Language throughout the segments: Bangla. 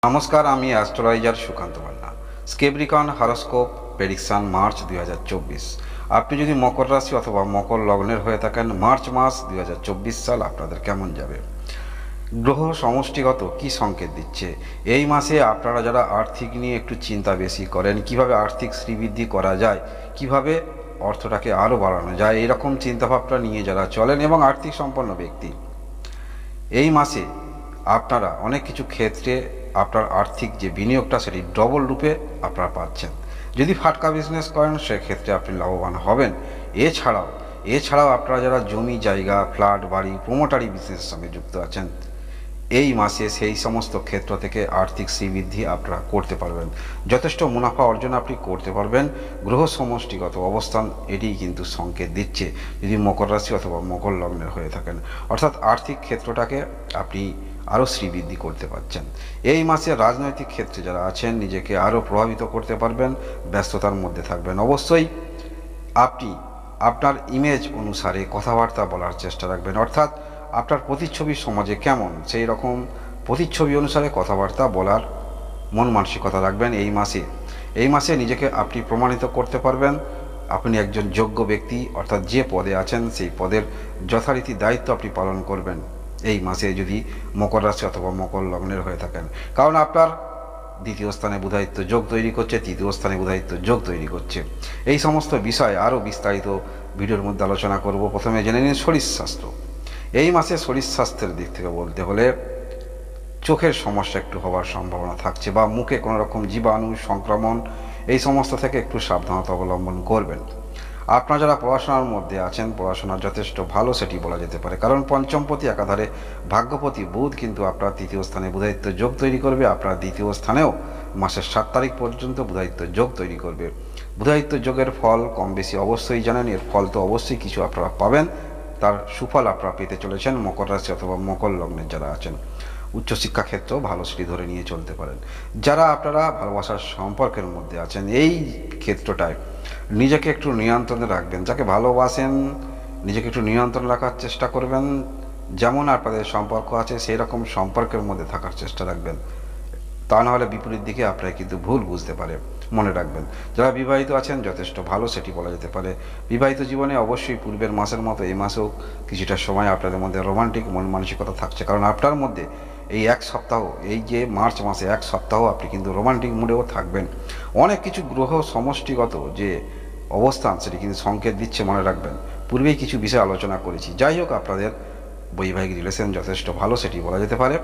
নমস্কার, আমি অ্যাস্ট্রোলজার সুকান্ত পান্না। স্কেব্রিকন হরোস্কোপ প্রেডিকশন মার্চ 2024। আপনি যদি মকর রাশি অথবা মকর লগ্নের হয়ে থাকেন, মার্চ মাস 2024 সাল আপনাদের কেমন যাবে, গ্রহ সমষ্টিগত কি সংকেত দিচ্ছে। এই মাসে আপনারা যারা আর্থিক নিয়ে একটু চিন্তা বেশি করেন, কিভাবে আর্থিক শ্রীবৃদ্ধি করা যায়, কিভাবে অর্থটাকে আরও বাড়ানো যায়, এরকম চিন্তাভাবনা নিয়ে যারা চলেন এবং আর্থিক সম্পন্ন ব্যক্তি, এই মাসে আপনারা অনেক কিছু ক্ষেত্রে আপনার আর্থিক যে বিনিয়োগটা সেটি ডবল রূপে আপনারা পাচ্ছেন। যদি ফাটকা বিজনেস করেন সেক্ষেত্রে আপনি লাভবান হবেন। এছাড়াও আপনারা যারা জমি জায়গা ফ্ল্যাট বাড়ি প্রোমোটারি বিজনেসের সঙ্গে যুক্ত আছেন, এই মাসে সেই সমস্ত ক্ষেত্র থেকে আর্থিক শ্রীবৃদ্ধি আপনারা করতে পারবেন, যথেষ্ট মুনাফা অর্জন আপনি করতে পারবেন। গ্রহ সমষ্টিগত অবস্থান এটিই কিন্তু সংকেত দিচ্ছে, যদি মকর রাশি অথবা মকর লগ্নের হয়ে থাকেন, অর্থাৎ আর্থিক ক্ষেত্রটাকে আপনি আরও শ্রীবৃদ্ধি করতে পারছেন। এই মাসে রাজনৈতিক ক্ষেত্রে যারা আছেন নিজেকে আরও প্রভাবিত করতে পারবেন, ব্যস্ততার মধ্যে থাকবেন। অবশ্যই আপনি আপনার ইমেজ অনুসারে কথাবার্তা বলার চেষ্টা রাখবেন, অর্থাৎ আপনার প্রতিচ্ছবি সমাজে কেমন সেই রকম প্রতিচ্ছবি অনুসারে কথাবার্তা বলার মন মানসিকতা রাখবেন। এই মাসে নিজেকে আপনি প্রমাণিত করতে পারবেন। আপনি একজন যোগ্য ব্যক্তি, অর্থাৎ যে পদে আছেন সেই পদের যথারীতি দায়িত্ব আপনি পালন করবেন এই মাসে, যদি মকর রাশি অথবা মকর লগ্নের হয়ে থাকেন। কারণ আপনার দ্বিতীয় স্থানে বুধায়িত্ব যোগ তৈরি করছে, তৃতীয় স্থানে বুধায়িত্ব যোগ তৈরি করছে। এই সমস্ত বিষয় আরও বিস্তারিত ভিডিওর মধ্যে আলোচনা করব। প্রথমে জেনে নিন শরীর স্বাস্থ্য। এই মাসে শরীর স্বাস্থ্যের দিক থেকে বলতে হলে চোখের সমস্যা একটু হওয়ার সম্ভাবনা থাকছে, বা মুখে কোনো রকম জীবাণু সংক্রমণ এই সমস্ত থেকে একটু সাবধানতা অবলম্বন করবেন। আপনারা যারা পড়াশোনার মধ্যে আছেন, পড়াশোনা যথেষ্ট ভালো সেটি বলা যেতে পারে, কারণ পঞ্চমপতি একাধারে ভাগ্যপতি বুধ কিন্তু আপনার তৃতীয় স্থানে বুধায়িত্ব যোগ তৈরি করবে। আপনার দ্বিতীয় স্থানেও মাসের 7 তারিখ পর্যন্ত বুধায়িত্ব যোগ তৈরি করবে। বুধায়িত্ব যোগের ফল কম বেশি অবশ্যই জানেন, এর ফল তো অবশ্যই কিছু আপনারা পাবেন, তার সুফল আপনারা পেতে চলেছেন মকর রাশি অথবা মকর লগ্নের যারা আছেন। উচ্চশিক্ষা ক্ষেত্রেও ভালো সেটি ধরে নিয়ে চলতে পারেন। যারা আপনারা ভালোবাসার সম্পর্কের মধ্যে আছেন, এই ক্ষেত্রটায় নিজেকে একটু নিয়ন্ত্রণে রাখবেন। যাকে ভালোবাসেন নিজেকে একটু নিয়ন্ত্রণ রাখার চেষ্টা করবেন। যেমন আপনাদের সম্পর্ক আছে সেই রকম সম্পর্কের মধ্যে থাকার চেষ্টা রাখবেন, তা নাহলে বিপরীত দিকে আপনারা কিন্তু ভুল বুঝতে পারে, মনে রাখবেন। যারা বিবাহিত আছেন যথেষ্ট ভালো সেটি বলা যেতে পারে। বিবাহিত জীবনে অবশ্যই পূর্বের মাসের মতো এই মাসেও কিছুটা সময় আপনাদের মধ্যে রোমান্টিক মন মানসিকতা থাকছে, কারণ আপনার মধ্যে এই এক সপ্তাহ, এই যে মার্চ মাসে এক সপ্তাহ আপনি কিন্তু রোমান্টিক মুডেও থাকবেন। অনেক কিছু গ্রহ সমষ্টিগত যে অবস্থান সেটি কিন্তু সংকেত দিচ্ছে, মনে রাখবেন। পূর্বেই কিছু বিষয় আলোচনা করেছি। যাই হোক, আপনাদের বৈবাহিক রিলেশন যথেষ্ট ভালো সেটি বলা যেতে পারে।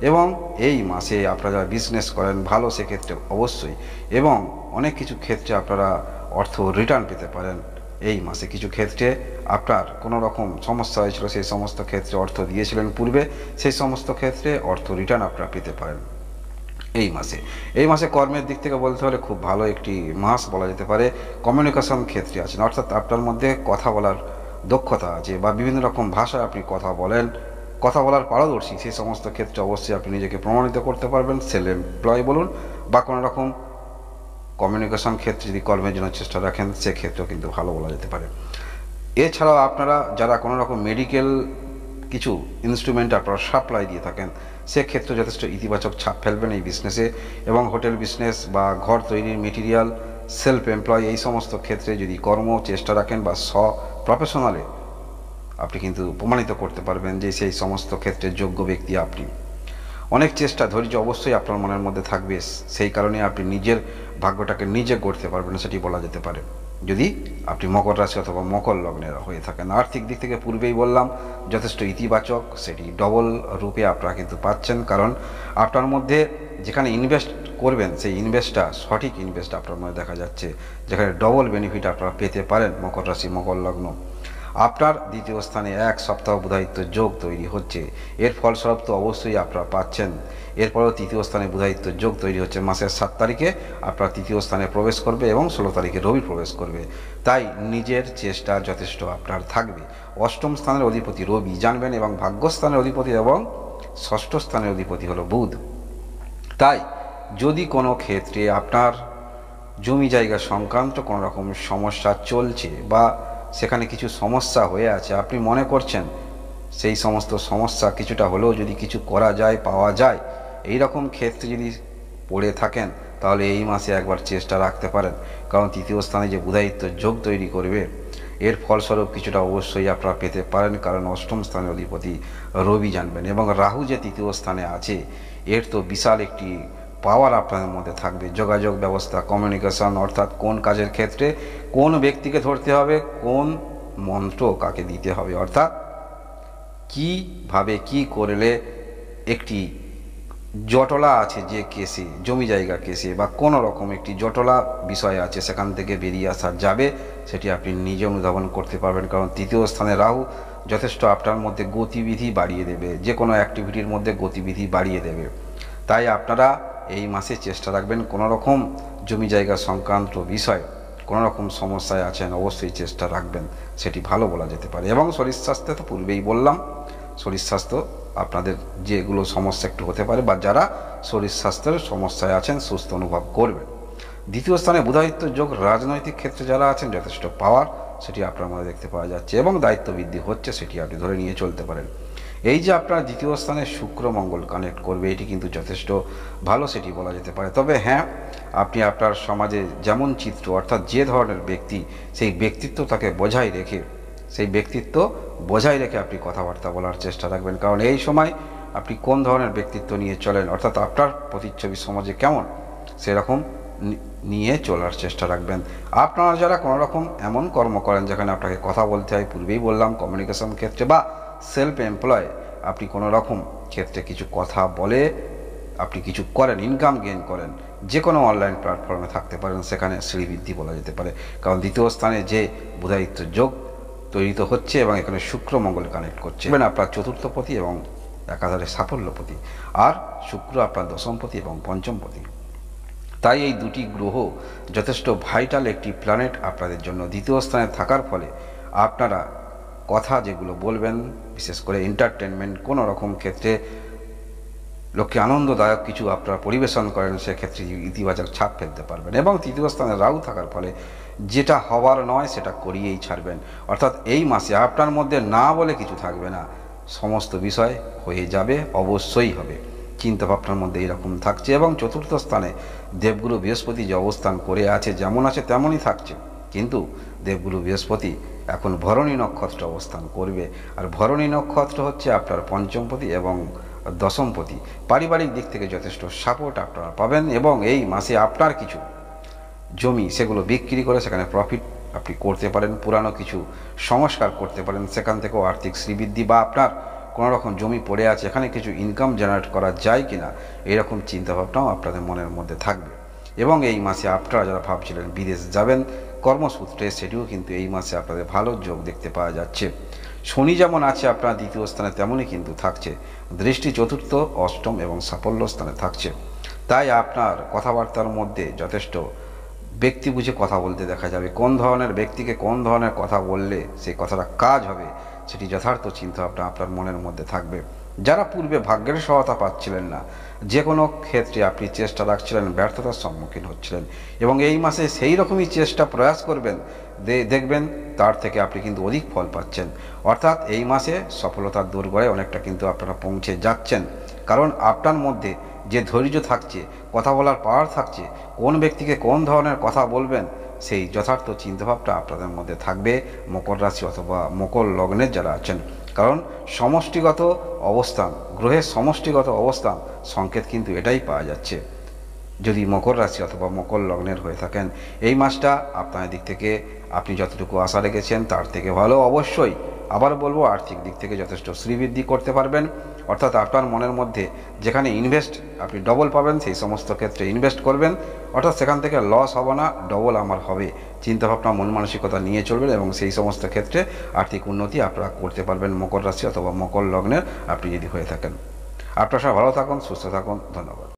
এবং এই মাসে আপনারা যারা বিজনেস করেন ভালো সেক্ষেত্রে অবশ্যই, এবং অনেক কিছু ক্ষেত্রে আপনারা অর্থ রিটার্ন পেতে পারেন। এই মাসে কিছু ক্ষেত্রে আপনার কোনো রকম সমস্যা হয়েছিল, সেই সমস্ত ক্ষেত্রে অর্থ দিয়েছিলেন পূর্বে, সেই সমস্ত ক্ষেত্রে অর্থ রিটার্ন আপনারা পেতে পারেন এই মাসে কর্মের দিক থেকে বলতে হলে খুব ভালো একটি মাস বলা যেতে পারে। কমিউনিকেশন ক্ষেত্রে আছেন, অর্থাৎ আপনার মধ্যে কথা বলার দক্ষতা আছে, বা বিভিন্ন রকম ভাষায় আপনি কথা বলার পারদর্শী, সেই সমস্ত ক্ষেত্রে অবশ্যই আপনি নিজেকে প্রমাণিত করতে পারবেন। সেল এমপ্লয় বলুন বা কোনো রকম কমিউনিকেশন ক্ষেত্রে যদি কর্মের জন্য চেষ্টা রাখেন সেক্ষেত্রেও কিন্তু ভালো বলা যেতে পারে। এছাড়াও আপনারা যারা কোনো রকম মেডিকেল কিছু ইনস্ট্রুমেন্ট আপনারা সাপ্লাই দিয়ে থাকেন সেক্ষেত্রে যথেষ্ট ইতিবাচক ছাপ ফেলবেন এই বিজনেসে। এবং হোটেল বিজনেস বা ঘর তৈরির মেটেরিয়াল, সেলফ এমপ্লয় এই সমস্ত ক্ষেত্রে যদি কর্ম চেষ্টা রাখেন বা প্রফেশনালে আপনি কিন্তু প্রমাণিত করতে পারবেন যে সেই সমস্ত ক্ষেত্রে যোগ্য ব্যক্তি আপনি। অনেক চেষ্টা ধৈর্য অবশ্যই আপনার মনের মধ্যে থাকবে, সেই কারণে আপনি নিজের ভাগ্যটাকে নিজে গড়তে পারবেন সেটি বলা যেতে পারে, যদি আপনি মকর রাশি অথবা মকর লগ্নের হয়ে থাকেন। আর্থিক দিক থেকে পূর্বেই বললাম যথেষ্ট ইতিবাচক, সেটি ডবল রূপে আপনারা কিন্তু পাচ্ছেন, কারণ আপনার মধ্যে যেখানে ইনভেস্ট করবেন সেই ইনভেস্টটা সঠিক ইনভেস্ট আপনার মধ্যে দেখা যাচ্ছে, যেখানে ডবল বেনিফিট আপনারা পেতে পারেন মকর রাশি মকর লগ্ন। আপনার দ্বিতীয় স্থানে এক সপ্তাহ বুধায়িত্ব যোগ তৈরি হচ্ছে, এর ফলস্বরূপ তো অবশ্যই আপনারা পাচ্ছেন। এরপরেও তৃতীয় স্থানে বুধায়িত্ব যোগ তৈরি হচ্ছে, মাসের 7 তারিখে আপনার তৃতীয় স্থানে প্রবেশ করবে এবং 16 তারিখে রবি প্রবেশ করবে। তাই নিজের চেষ্টা যথেষ্ট আপনার থাকবে। অষ্টম স্থানের অধিপতি রবি জানবেন, এবং ভাগ্যস্থানের অধিপতি এবং ষষ্ঠ স্থানের অধিপতি হলো বুধ। তাই যদি কোনো ক্ষেত্রে আপনার জমি জায়গা সংক্রান্ত কোনো রকম সমস্যা চলছে বা সেখানে কিছু সমস্যা হয়ে আছে, আপনি মনে করছেন সেই সমস্ত সমস্যা কিছুটা হলেও যদি কিছু করা যায়, পাওয়া যায়, এই রকম ক্ষেত্রে যদি পড়ে থাকেন তাহলে এই মাসে একবার চেষ্টা রাখতে পারেন, কারণ তৃতীয় স্থানে যে বুধায়িত্ব যোগ তৈরি করবে এর ফলস্বরূপ কিছুটা অবশ্যই আপনারা পেতে পারেন, কারণ অষ্টম স্থানের অধিপতি রবি জানবেন এবং রাহু যে তৃতীয় স্থানে আছে এর তো বিশাল একটি পাওয়ার আপনাদের মধ্যে থাকবে। যোগাযোগ ব্যবস্থা, কমিউনিকেশন, অর্থাৎ কোন কাজের ক্ষেত্রে কোন ব্যক্তিকে ধরতে হবে, কোন মন্ত্র কাকে দিতে হবে, অর্থাৎ কীভাবে কি করলে একটি জটলা আছে যে কেসে, জমি জায়গা কেসে বা কোনো রকম একটি জটলা বিষয় আছে সেখান থেকে বেরিয়ে আসা যাবে, সেটি আপনি নিজে অনুধাবন করতে পারবেন। কারণ তৃতীয় স্থানে রাহু যথেষ্ট আপনার মধ্যে গতিবিধি বাড়িয়ে দেবে, যে কোনো অ্যাক্টিভিটির মধ্যে গতিবিধি বাড়িয়ে দেবে। তাই আপনারা এই মাসে চেষ্টা রাখবেন কোনো রকম জমি জায়গা সংক্রান্ত বিষয় কোনো রকম সমস্যায় আছেন অবশ্যই চেষ্টা রাখবেন, সেটি ভালো বলা যেতে পারে। এবং শরীর স্বাস্থ্য তো পূর্বেই বললাম, শরীর স্বাস্থ্য আপনাদের যেগুলো সমস্যা একটু হতে পারে বা যারা শরীর স্বাস্থ্যের সমস্যায় আছেন সুস্থ অনুভব করবেন। দ্বিতীয় স্থানে বুধায়িত্ব যোগ রাজনৈতিক ক্ষেত্রে যারা আছেন যথেষ্ট পাওয়ার সেটি আপনার মধ্যে দেখতে পাওয়া যাচ্ছে এবং দায়িত্ব বৃদ্ধি হচ্ছে, সেটি আপনি ধরে নিয়ে চলতে পারেন। এই যে আপনার দ্বিতীয় স্থানে শুক্র মঙ্গল কানেক্ট করবে এটি কিন্তু যথেষ্ট ভালো, সেটি বলা যেতে পারে। তবে হ্যাঁ, আপনি আপনার সমাজে যেমন চিত্র অর্থাৎ যে ধরনের ব্যক্তি সেই ব্যক্তিত্ব তাকে বজায় রেখে আপনি কথাবার্তা বলার চেষ্টা রাখবেন, কারণ এই সময় আপনি কোন ধরনের ব্যক্তিত্ব নিয়ে চলেন অর্থাৎ আপনার প্রতিচ্ছবি সমাজে কেমন সেরকম নিয়ে চলার চেষ্টা রাখবেন। আপনারা যারা কোনো রকম এমন কর্ম করেন যেখানে আপনাকে কথা বলতে হয়, পূর্বেই বললাম কমিউনিকেশন ক্ষেত্রে বা সেলফ এমপ্লয়, আপনি কোনো রকম ক্ষেত্রে কিছু কথা বলে আপনি কিছু করেন, ইনকাম গেইন করেন, যে কোনো অনলাইন প্ল্যাটফর্মে থাকতে পারেন, সেখানে শ্রীবৃদ্ধি বলা যেতে পারে। কারণ দ্বিতীয় স্থানে যে বুধায়িত্ব যোগ তৈরি তো হচ্ছে এবং এখানে শুক্র মঙ্গল কানেক্ট করছে আপনার চতুর্থপতি এবং একাধারে সাফল্যপতি, আর শুক্র আপনার দশমপতি এবং পঞ্চমপতি। তাই এই দুটি গ্রহ যথেষ্ট ভাইটাল একটি প্ল্যানেট আপনাদের জন্য। দ্বিতীয় স্থানে থাকার ফলে আপনারা কথা যেগুলো বলবেন, বিশেষ করে এন্টারটেনমেন্ট কোনো রকম ক্ষেত্রে লোককে আনন্দদায়ক কিছু আপনারা পরিবেশন করেন, সেক্ষেত্রে ইতিবাচক ছাপ ফেলতে পারবেন। এবং তৃতীয় স্থানে রাহু থাকার ফলে যেটা হওয়ার নয় সেটা করিয়েই ছাড়বেন, অর্থাৎ এই মাসে আপনার মধ্যে না বলে কিছু থাকবে না, সমস্ত বিষয় হয়ে যাবে, অবশ্যই হবে, চিন্তাভাবনার মধ্যে এরকম থাকছে। এবং চতুর্থ স্থানে দেবগুরু বৃহস্পতি যে অবস্থান করে আছে যেমন আছে তেমনই থাকছে, কিন্তু দেবগুরু বৃহস্পতি এখন ভরণী নক্ষত্র অবস্থান করবে, আর ভরণী নক্ষত্র হচ্ছে আপনার পঞ্চমপতি এবং দশমপতি। পারিবারিক দিক থেকে যথেষ্ট সাপোর্ট আপনারা পাবেন এবং এই মাসে আপনার কিছু জমি সেগুলো বিক্রি করে সেখানে প্রফিট আপনি করতে পারেন, পুরানো কিছু সংস্কার করতে পারেন, সেখান থেকেও আর্থিক শ্রীবৃদ্ধি বা আপনার কোনো রকম জমি পড়ে আছে এখানে কিছু ইনকাম জেনারেট করা যায় কিনা এরকম চিন্তাভাবনাও আপনাদের মনের মধ্যে থাকবে। এবং এই মাসে আপনারা যারা ভাবছিলেন বিদেশ যাবেন কর্মসূত্রে, সেটিও কিন্তু এই মাসে আপনাদের ভালো যোগ দেখতে পাওয়া যাচ্ছে। শনি যেমন আছে আপনার দ্বিতীয় স্থানে তেমনই কিন্তু থাকছে, দৃষ্টি চতুর্থ, অষ্টম এবং সাফল্য স্থানে থাকছে। তাই আপনার কথাবার্তার মধ্যে যথেষ্ট ব্যক্তি বুঝে কথা বলতে দেখা যাবে, কোন ধরনের ব্যক্তিকে কোন ধরনের কথা বললে সেই কথাটা কাজ হবে সেটি যথার্থ চিন্তাভাবনা আপনার মনের মধ্যে থাকবে। যারা পূর্বে ভাগ্যের সহায়তা পাচ্ছিলেন না, যে কোনো ক্ষেত্রে আপনি চেষ্টা রাখছিলেন, ব্যর্থতার সম্মুখীন হচ্ছিলেন এবং এই মাসে সেই রকমই চেষ্টা প্রয়াস করবেন, দেখবেন তার থেকে আপনি কিন্তু অধিক ফল পাচ্ছেন। অর্থাৎ এই মাসে সফলতার দোরগোড়ায় অনেকটা কিন্তু আপনারা পৌঁছে যাচ্ছেন, কারণ আপনার মধ্যে যে ধৈর্য থাকছে, কথা বলার পাওয়ার থাকছে, কোন ব্যক্তিকে কোন ধরনের কথা বলবেন সেই যথার্থ চিন্তাভাবনা আপনাদের মধ্যে থাকবে মকর রাশি অথবা মকর লগ্নের যারা আছেন। কারণ সমষ্টিগত অবস্থান, গ্রহের সমষ্টিগত অবস্থান সংকেত কিন্তু এটাই পাওয়া যাচ্ছে। যদি মকর রাশি অথবা মকর লগ্নের হয়ে থাকেন, এই মাসটা আপনার দিক থেকে আপনি যতটুকু আশা রেখেছেন তার থেকে ভালো। অবশ্যই আবার বলবো, আর্থিক দিক থেকে যথেষ্ট শ্রীবৃদ্ধি করতে পারবেন, অর্থাৎ আপনার মনের মধ্যে যেখানে ইনভেস্ট আপনি ডবল পাবেন সেই সমস্ত ক্ষেত্রে ইনভেস্ট করবেন, অর্থাৎ সেখান থেকে লস হবে না, ডবল আমার হবে চিন্তাভাবনা মন মানসিকতা নিয়ে চলবেন এবং সেই সমস্ত ক্ষেত্রে আর্থিক উন্নতি আপনারা করতে পারবেন মকর রাশি অথবা মকর লগ্নের আপনি যদি হয়ে থাকেন। আপনারা সবাই ভালো থাকুন, সুস্থ থাকুন, ধন্যবাদ।